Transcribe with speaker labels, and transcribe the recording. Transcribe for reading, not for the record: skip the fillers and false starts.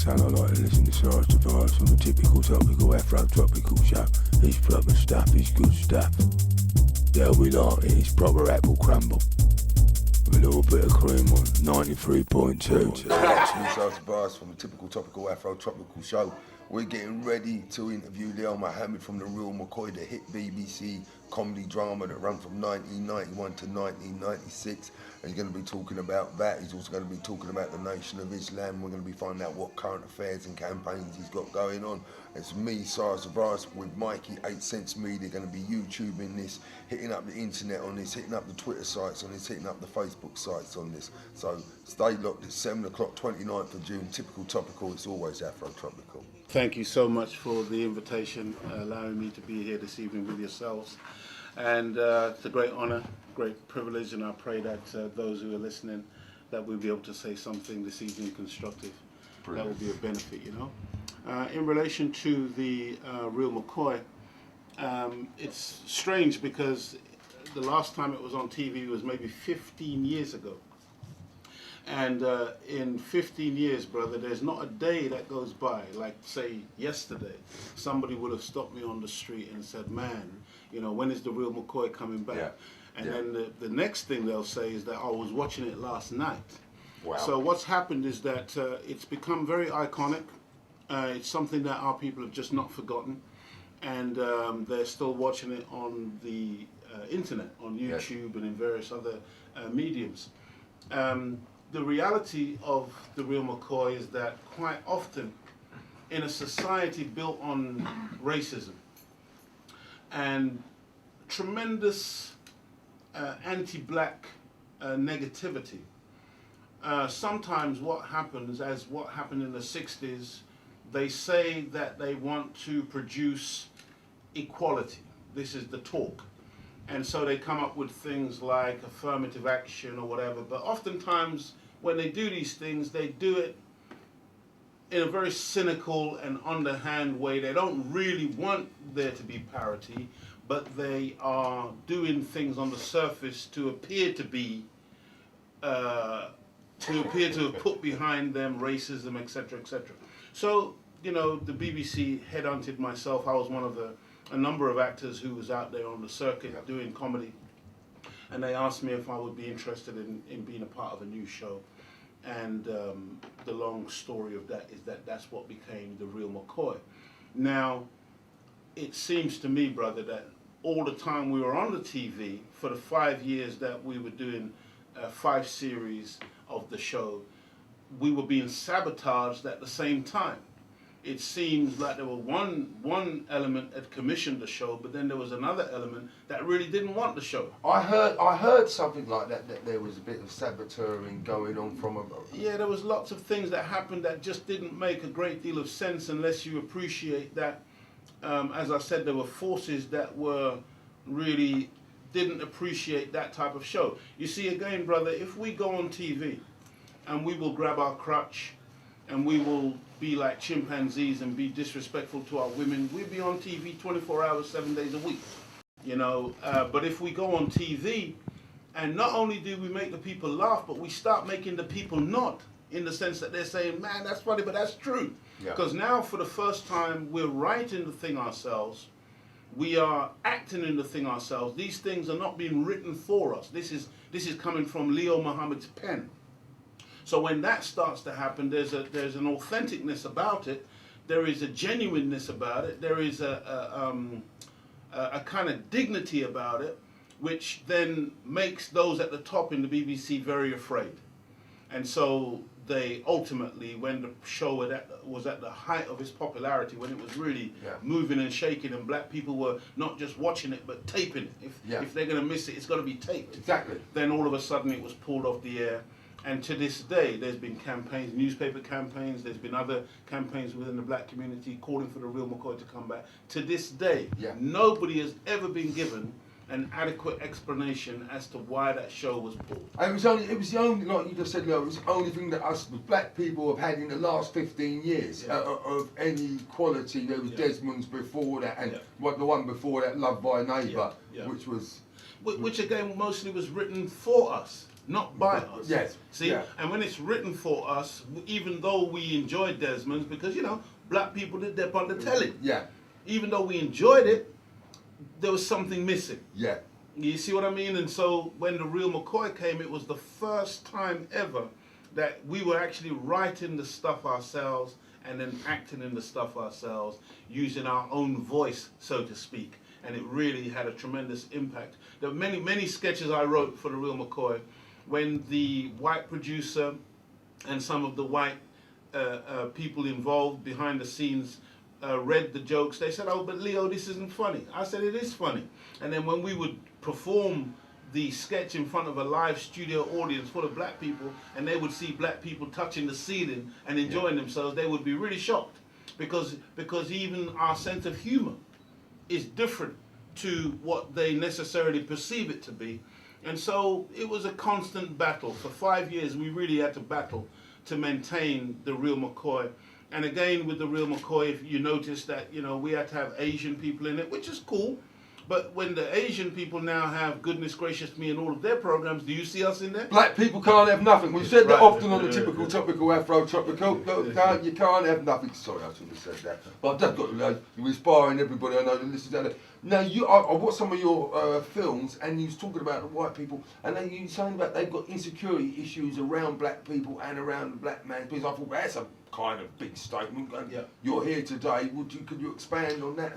Speaker 1: son, I like to listen to Cyrus the Virus on the Typical Topical Afrotropical Show. It's proper stuff, it's good stuff. Yeah, we like it, it's proper apple crumble. With a little bit of cream on 93.2.
Speaker 2: Cyrus the Virus from the Typical Topical Afrotropical Show. We're getting ready to interview Real McCoy from the Real McCoy, the hit BBC comedy drama that ran from 1991 to 1996. And he's going to be talking about that. He's also going to be talking about the Nation of Islam. We're going to be finding out what current affairs and campaigns he's got going on. It's me, Cyrus the Virus, with Mikey, 8 Cents Media, going to be YouTubing this, hitting up the internet on this, hitting up the Twitter sites on this, hitting up the Facebook sites on this. So stay locked. It's 7 o'clock, 29th of June, Typical Topical. It's always Afrotropical.
Speaker 3: Thank you so much for the invitation, allowing me to be here this evening with yourselves. And it's a great honour, great privilege, and I pray that those who are listening, that we'll be able to say something this evening constructive. Brilliant. That will be a benefit, you know. In relation to the Real McCoy, it's strange because the last time it was on TV was maybe 15 years ago. And in 15 years, brother, there's not a day that goes by, like say yesterday, somebody would have stopped me on the street and said, man, you know, when is the Real McCoy coming back? Yeah. And then the next thing they'll say is that I was watching it last night. Wow. So what's happened is that it's become very iconic. It's something that our people have just not forgotten. And they're still watching it on the internet, on YouTube and in various other mediums. The reality of the Real McCoy is that quite often in a society built on racism and tremendous anti-black negativity, sometimes what happens, as what happened in the 60s, they say that they want to produce equality. This is the talk. And so they come up with things like affirmative action or whatever, but oftentimes when they do these things, they do it in a very cynical and underhand way. They don't really want there to be parity, but they are doing things on the surface to appear to be, to have put behind them racism, etc., etc. So, you know, the BBC headhunted myself. I was one of a number of actors who was out there on the circuit doing comedy, and they asked me if I would be interested in being a part of a new show. And the long story of that is that that's what became the Real McCoy. Now, it seems to me, brother, that all the time we were on the TV, for the 5 years that we were doing 5 series of the show, we were being sabotaged at the same time. It seems like there were one element that commissioned the show, but then there was another element that really didn't want the show.
Speaker 2: I heard something like that, that there was a bit of saboteuring going on from a...
Speaker 3: Yeah, there was lots of things that happened that just didn't make a great deal of sense unless you appreciate that, as I said, there were forces that were really didn't appreciate that type of show. You see, again, brother, if we go on TV and we will grab our crutch and we will be like chimpanzees and be disrespectful to our women, we'll be on TV 24 hours, 7 days a week, you know. But if we go on TV, and not only do we make the people laugh, but we start making the people nod, in the sense that they're saying, man, that's funny, but that's true. Because now, for the first time, we're writing the thing ourselves. We are acting in the thing ourselves. These things are not being written for us. This is coming from Leo Muhammad's pen. So when that starts to happen, there's an authenticness about it. There is a genuineness about it. There is a kind of dignity about it, which then makes those at the top in the BBC very afraid. And so they ultimately, when the show was at the height of its popularity, when it was really moving and shaking, and black people were not just watching it but taping it. If they're going to miss it, it's got to be taped.
Speaker 2: Exactly.
Speaker 3: Then all of a sudden it was pulled off the air. And to this day, there's been campaigns, newspaper campaigns, there's been other campaigns within the black community calling for the Real McCoy to come back. To this day, nobody has ever been given an adequate explanation as to why that show was pulled.
Speaker 2: And it was the only, like you just said, it was the only thing that us black people have had in the last 15 years of any quality. There was Desmond's before that, and the one before that, Love by Neighbour, which was...
Speaker 3: Which again mostly was written for us. not by us.
Speaker 2: Yes.
Speaker 3: See,
Speaker 2: Yeah.
Speaker 3: and when it's written for us, even though we enjoyed Desmond's, because, you know, black people did that on the telly.
Speaker 2: Yeah.
Speaker 3: Even though we enjoyed it, there was something missing.
Speaker 2: Yeah.
Speaker 3: You see what I mean? And so when the Real McCoy came, it was the first time ever that we were actually writing the stuff ourselves and then acting in the stuff ourselves, using our own voice, so to speak. And it really had a tremendous impact. There were many sketches I wrote for the Real McCoy when the white producer and some of the white people involved behind the scenes read the jokes. They said, "Oh, but Leo, this isn't funny." I said, "It is funny." And then when we would perform the sketch in front of a live studio audience full of black people, and they would see black people touching the ceiling and enjoying themselves, they would be really shocked, because even our sense of humor is different to what they necessarily perceive it to be. And so it was a constant battle. For 5 years, we really had to battle to maintain the Real McCoy. And again, with the Real McCoy, if you notice that, you know, we had to have Asian people in it, which is cool. But when the Asian people now have Goodness Gracious Me in all of their programs, do you see us in there?
Speaker 2: Black people can't have nothing. We've said that
Speaker 3: Right.
Speaker 2: often on the Typical Topical Afrotropical. You can't have nothing. Sorry, I shouldn't have said that. But I've just got to know, you're inspiring everybody I know that listens to that. Now, I watched some of your films, and you was talking about the white people, and then you were saying about they've got insecurity issues around black people and around the black man's business. I thought, that's a kind of big statement.
Speaker 3: Yeah.
Speaker 2: You're here today. Could you expand on that?